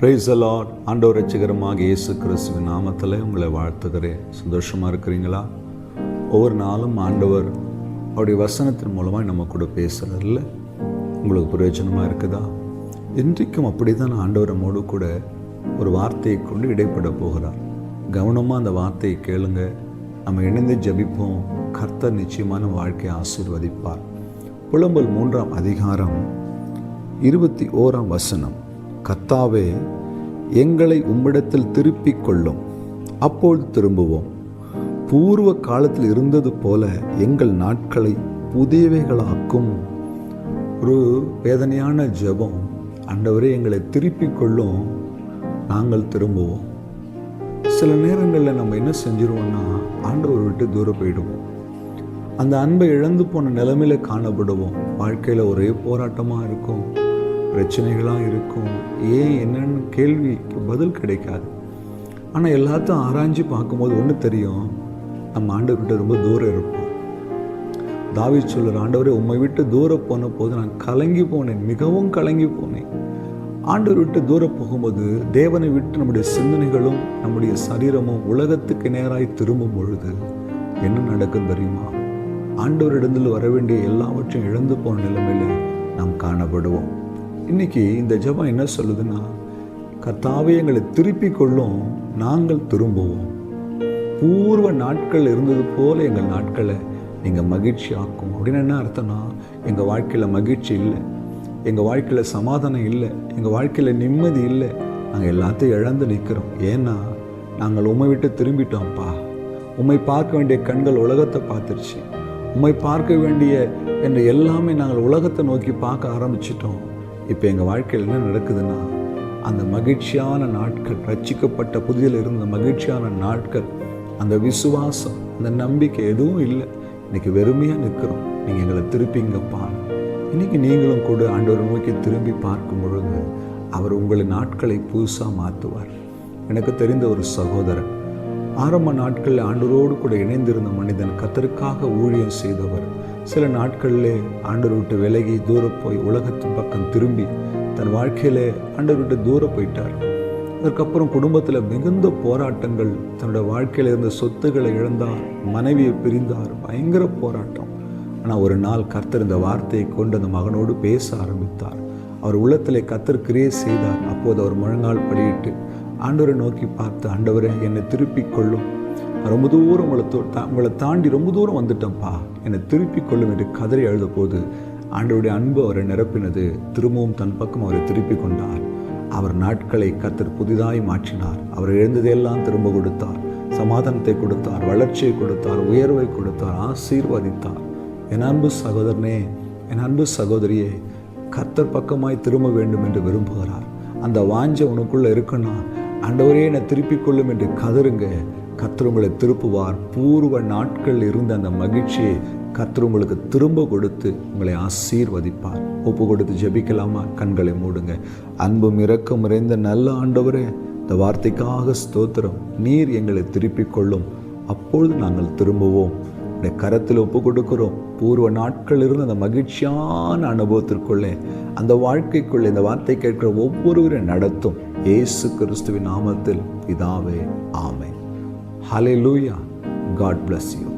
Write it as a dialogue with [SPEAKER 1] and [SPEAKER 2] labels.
[SPEAKER 1] Praise the Lord. ஆண்டவர் இரட்சகருமாக இயேசு கிறிஸ்துவின் நாமத்தில் உங்களை வாழ்த்துகிறேன். சந்தோஷமாக இருக்கிறீங்களா? ஒவ்வொரு நாளும் ஆண்டவர் அவருடைய வசனத்தின் மூலமாக நம்ம கூட பேசுகிறதில்ல உங்களுக்கு பிரயோஜனமாக இருக்குதா? இன்றைக்கும் அப்படி தான் ஆண்டவர் நம்மோடு கூட ஒரு வார்த்தையை கொண்டு இடைப்பட போகிறார். கவனமாக அந்த வார்த்தையை கேளுங்க. நம்ம இணைந்து ஜெபிப்போம். கர்த்தர் நிச்சயமான வாழ்க்கையை ஆசீர்வதிப்பார். புலம்பல் 3ஆம் அதிகாரம் 21ஆம் வசனம். கர்த்தாவே, எங்களை உம்மிடத்தில் திருப்பிக் கொள்ளும், அப்பொழுது திரும்புவோம். பூர்வ காலத்தில் இருந்தது போல எங்கள் நாட்களை புதியவைகளாக்கும். ஒரு வேதனையான ஜெபம். ஆண்டவரே, எங்களை திருப்பிக் கொள்ளும், நாங்கள் திரும்புவோம். சில நேரங்களில் நம்ம என்ன செஞ்சிருவோம்னா, ஆண்டவர் விட்டு தூரம் போயிடுவோம். அந்த அன்பை இழந்து போன நிலைமையில காணப்படுவோம். வாழ்க்கையில் ஒரே போராட்டமாக இருக்கும், பிரச்சனைகளாக இருக்கும். ஏன் என்னன்னு கேள்விக்கு பதில் கிடைக்காது. ஆனால் எல்லாத்தையும் ஆராய்ஞ்சு பார்க்கும்போது ஒன்று தெரியும், நம்ம ஆண்டவர்கிட்ட ரொம்ப தூரம் இருப்போம். தாவீது சொல்லுற, ஆண்டவரே, உம்மை விட்டு தூரம் போன போது நான் கலங்கி போனேன், மிகவும் கலங்கி போனேன். ஆண்டவர் விட்டு தூரம் போகும்போது தேவனை விட்டு நம்முடைய சிந்தனைகளும் நம்முடைய சரீரமும் உலகத்துக்கு நேராய் திரும்பும் பொழுது என்ன நடக்கும் தெரியுமா? ஆண்டவரிடத்தில் வர வேண்டிய எல்லாவற்றையும் இழந்து போன நிலைமையில நாம் காணப்படுவோம். இன்னைக்கு இந்த ஜெபம் என்ன சொல்லுதுன்னா, கர்த்தாவே, எங்களை திருப்பிக் கொள்ளும், நாங்கள் திரும்புவோம். பூர்வ நாட்கள் இருந்தது போல எங்கள் நாட்களை நீங்கள் மகிழ்ச்சி ஆக்கும். அப்படின்னு என்ன அர்த்தம்னா, எங்கள் வாழ்க்கையில் மகிழ்ச்சி இல்லை, எங்கள் வாழ்க்கையில் சமாதானம் இல்லை, எங்கள் வாழ்க்கையில் நிம்மதி இல்லை. நாங்கள் எல்லாத்தையும் இழந்து நிற்கிறோம். ஏன்னா நாங்கள் உம்மை விட்டு திரும்பிட்டோம்ப்பா. உம்மை பார்க்க வேண்டிய கண்கள் உலகத்தை பார்த்துருச்சு. உம்மை பார்க்க வேண்டிய என்ற எல்லாமே நாங்கள் உலகத்தை நோக்கி பார்க்க ஆரம்பிச்சிட்டோம். இப்போ எங்கள் வாழ்க்கையில் என்ன நடக்குதுன்னா, அந்த மகிழ்ச்சியான நாட்கள், ரட்சிக்கப்பட்ட புதிதில் இருந்த மகிழ்ச்சியான நாட்கள், அந்த விசுவாசம், அந்த நம்பிக்கை எதுவும் இல்லை. இன்றைக்கி வெறுமையாக நிற்கிறோம். நீங்கள் எங்களை திருப்பிங்கப்பா. இன்றைக்கி நீங்களும் கூட ஆண்டவரை நோக்கி திரும்பி பார்க்கும் பொழுது அவர் உங்களை நாட்களை புதுசாக மாற்றுவார். எனக்கு தெரிந்த ஒரு சகோதரன், ஆரம்ப நாட்களில் ஆண்டவரோடு கூட இணைந்திருந்த மனிதன், கர்த்தருக்காக ஊழியம் செய்தவர். சில நாட்களிலே ஆண்டவர் விட்டு விலகி தூரம் போய் உலகத்தின் பக்கம் திரும்பி தன் வாழ்க்கையிலே ஆண்டவர் விட்டு தூரம் போயிட்டார். அதற்கப்புறம் குடும்பத்தில் மிகுந்த போராட்டங்கள், தன்னுடைய வாழ்க்கையில் இருந்த சொத்துக்களை இழந்தார், மனைவியை பிரிந்தார், பயங்கர போராட்டம். ஆனால் ஒரு நாள் கர்த்தர் இந்த வார்த்தையை கொண்டு அந்த மகனோடு பேச ஆரம்பித்தார். அவர் உள்ளத்திலே கர்த்தர் கிரியை செய்தார். அப்போது அவர் முழங்கால் படியிட்டு ஆண்டவரை நோக்கி பார்த்து, ஆண்டவரே, என்னை திருப்பிக் கொள்ளும், ரொம்ப தூரம் உங்களை தாண்டி ரொம்ப தூரம் வந்துட்டேன்ப்பா, என்னை திருப்பிக் கொள்ளும் என்று கதறி அழுத போது ஆண்டவருடைய அன்பு அவரை நிரப்பினது. திரும்பவும் தன் பக்கம் அவரை திருப்பிக் கொண்டார். அவர் நாட்களை கர்த்தர் புதிதாய் மாற்றினார். அவர் எழுந்ததையெல்லாம் திரும்ப கொடுத்தார். சமாதானத்தை கொடுத்தார், வளர்ச்சியை கொடுத்தார், உயர்வை கொடுத்தார், ஆசீர்வதித்தார். என் அன்பு சகோதரனே, என் அன்பு சகோதரியே, கர்த்தர் பக்கமாய் திரும்ப வேண்டும் என்று விரும்புகிறார். அந்த வாஞ்சை உனக்குள்ளே இருக்குன்னா, ஆண்டவரே, என்னை திருப்பிக் கொள்ளும் என்று கதறுங்க. கர்த்தர் உங்களை திருப்புவார். பூர்வ நாட்கள் இருந்த அந்த மகிழ்ச்சியை கர்த்தர் உங்களுக்கு திரும்ப கொடுத்து உங்களை ஆசீர்வதிப்பார். ஒப்பு கொடுத்து ஜெபிக்கலாமா? கண்களை மூடுங்க. அன்பும் இரக்கம் நிறைந்த நல்ல ஆண்டவரே, இந்த வார்த்தைக்காக ஸ்தோத்திரம். நீர் எங்களை திருப்பிக் கொள்ளும், அப்பொழுது நாங்கள் திரும்புவோம். இந்த கரத்தில் ஒப்பு கொடுக்கிறோம். பூர்வ நாட்கள் இருந்த அந்த மகிழ்ச்சியான அனுபவத்திற்குள்ளே, அந்த வாழ்க்கைக்குள்ளே இந்த வார்த்தை கேட்கிற ஒவ்வொருவரையும் நடத்தும். இயேசு கிறிஸ்துவின் நாமத்தில் பிதாவே, ஆமென். ஹல்லேலூயா. God bless you.